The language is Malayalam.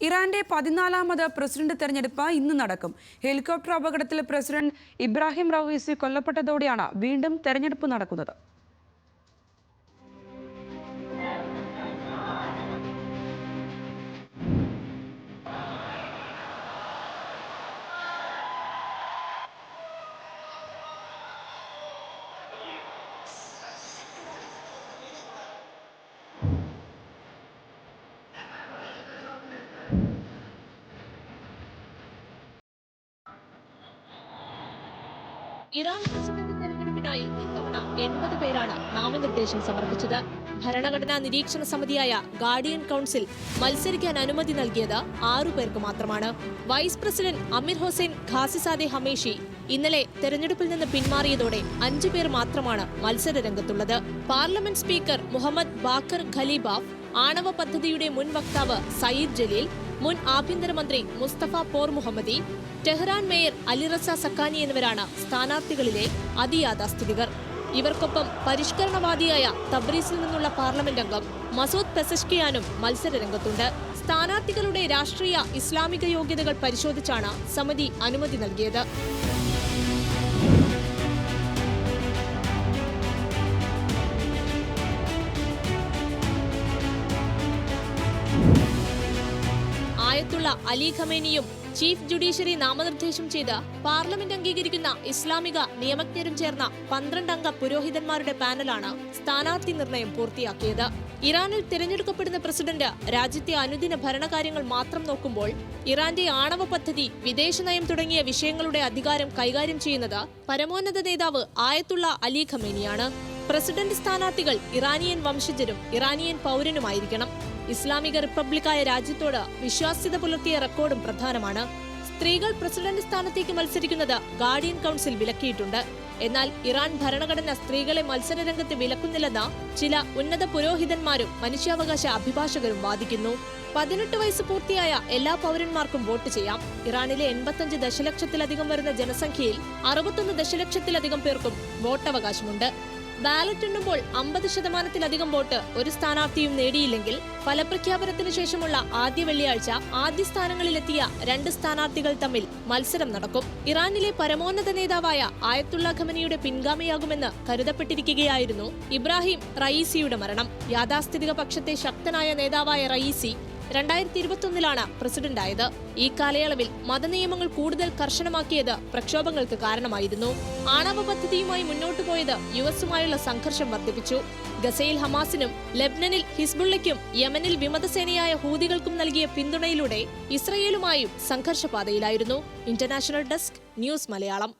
ഇറാന്റെ 14ാമത് പ്രസിഡന്റ് തെരഞ്ഞെടുപ്പ് ഇന്ന് നടക്കും. ഹെലികോപ്റ്റർ അപകടത്തിൽ പ്രസിഡന്റ് ഇബ്രാഹിം റഈസി കൊല്ലപ്പെട്ടതോടെയാണ് വീണ്ടും തെരഞ്ഞെടുപ്പ് നടക്കുന്നത്. ഇറാൻ പ്രസിഡന്റ് തെരഞ്ഞെടുപ്പിനായി ഇത്തവണ 80 പേരാണ് നാമനിർദ്ദേശം സമർപ്പിച്ചത്. ഭരണഘടനാ നിരീക്ഷണ സമിതിയായ ഗാർഡിയൻ കൗൺസിൽ മത്സരിക്കാൻ അനുമതി നൽകിയത് 6 പേർക്ക് മാത്രമാണ്. വൈസ് പ്രസിഡന്റ് അമീർ ഹുസൈൻ ഖാസിസാദെ ഹമേഷി ഇന്നലെ തെരഞ്ഞെടുപ്പിൽ നിന്ന് പിന്മാറിയതോടെ 5 പേർ മാത്രമാണ് മത്സര രംഗത്തുള്ളത്. പാർലമെന്റ് സ്പീക്കർ മുഹമ്മദ് ബാക്കർ ഖലീബാഫ്, ആണവ പദ്ധതിയുടെ മുൻ വക്താവ് സയ്യിദ് ജലീൽ, മുൻ ആഭ്യന്തരമന്ത്രി മുസ്തഫ പോർ മുഹമ്മദി, ടെഹ്റാൻ മേയർ അലിറസ സക്കാനി എന്നിവരാണ് സ്ഥാനാർത്ഥികളിലെ അതിയാഥാസ്ഥിതികർ. ഇവർക്കൊപ്പം പരിഷ്കരണവാദിയായ തബ്രീസിൽ നിന്നുള്ള പാർലമെന്റ് അംഗം മസൂദ് പെസഷ്കിയാനും മത്സര രംഗത്തുണ്ട്. സ്ഥാനാർത്ഥികളുടെ രാഷ്ട്രീയ ഇസ്ലാമിക യോഗ്യതകൾ പരിശോധിച്ചാണ് സമിതി അനുമതി നൽകിയത്. ആയത്തുള്ള അലി ഖമേനിയും ചീഫ് ജുഡീഷ്യറി നാമനിർദ്ദേശം ചെയ്ത് പാർലമെന്റ് അംഗീകരിക്കുന്ന ഇസ്ലാമിക നിയമജ്ഞരും ചേർന്ന 12 അംഗ പുരോഹിതന്മാരുടെ പാനലാണ് സ്ഥാനാർത്ഥി നിർണയം പൂർത്തിയാക്കിയത്. ഇറാനിൽ തിരഞ്ഞെടുക്കപ്പെടുന്ന പ്രസിഡന്റ് രാജ്യത്തെ അനുദിന ഭരണകാര്യങ്ങൾ മാത്രം നോക്കുമ്പോൾ ഇറാന്റെ ആണവ പദ്ധതി, വിദേശനയം തുടങ്ങിയ വിഷയങ്ങളുടെ അധികാരം കൈകാര്യം ചെയ്യുന്നത് പരമോന്നത നേതാവ് ആയത്തുള്ള അലി ഖമേനിയാണ്. പ്രസിഡന്റ് സ്ഥാനാർത്ഥികൾ ഇറാനിയൻ വംശജരും ഇറാനിയൻ പൗരനുമായിരിക്കണം. ഇസ്ലാമിക റിപ്പബ്ലിക്കായ രാജ്യത്തോട് വിശ്വാസ്യത പുലർത്തിയ റെക്കോർഡും പ്രധാനമാണ്. സ്ത്രീകൾ പ്രസിഡന്റ് സ്ഥാനത്തേക്ക് മത്സരിക്കുന്നത് ഗാർഡിയൻ കൗൺസിൽ വിലക്കിയിട്ടുണ്ട്. എന്നാൽ ഇറാൻ ഭരണഘടന സ്ത്രീകളെ മത്സരരംഗത്ത് വിലക്കുന്നില്ലെന്ന് ചില ഉന്നത പുരോഹിതന്മാരും മനുഷ്യാവകാശ അഭിഭാഷകരും വാദിക്കുന്നു. 18 വയസ്സ് പൂർത്തിയായ എല്ലാ പൗരന്മാർക്കും വോട്ട് ചെയ്യാം. ഇറാനിലെ 85 ദശലക്ഷത്തിലധികം വരുന്ന ജനസംഖ്യയിൽ 61 ദശലക്ഷത്തിലധികം പേർക്കും വോട്ടവകാശമുണ്ട്. ബാലറ്റ് എണ്ണുമ്പോൾ 50% വോട്ട് ഒരു സ്ഥാനാർത്ഥിയും നേടിയില്ലെങ്കിൽ ഫലപ്രഖ്യാപനത്തിന് ശേഷമുള്ള ആദ്യ വെള്ളിയാഴ്ച ആദ്യ സ്ഥാനങ്ങളിലെത്തിയ 2 സ്ഥാനാർത്ഥികൾ തമ്മിൽ മത്സരം നടക്കും. ഇറാനിലെ പരമോന്നത നേതാവായ ആയത്തുള്ള ഖമനിയുടെ പിൻഗാമിയാകുമെന്ന് കരുതപ്പെട്ടിരിക്കുകയായിരുന്നു ഇബ്രാഹിം റഈസിയുടെ മരണം. യാഥാസ്ഥിതിക പക്ഷത്തെ ശക്തനായ നേതാവായ റഈസി 2021 പ്രസിഡന്റായത്. ഈ കാലയളവിൽ മതനിയമങ്ങൾ കൂടുതൽ കർശനമാക്കിയത് പ്രക്ഷോഭങ്ങൾക്ക് കാരണമായിരുന്നു. ആണവ പദ്ധതിയുമായി മുന്നോട്ടു പോയത് യുഎസുമായുള്ള സംഘർഷം വർദ്ധിപ്പിച്ചു. ഗസയിൽ ഹമാസിനും ലെബനനിൽ ഹിസ്ബുള്ളയ്ക്കും യമനിൽ വിമതസേനയായ ഹൂതികൾക്കും നൽകിയ പിന്തുണയിലൂടെ ഇസ്രയേലുമായും സംഘർഷപാതയിലായിരുന്നു. International desk, news Malayalam.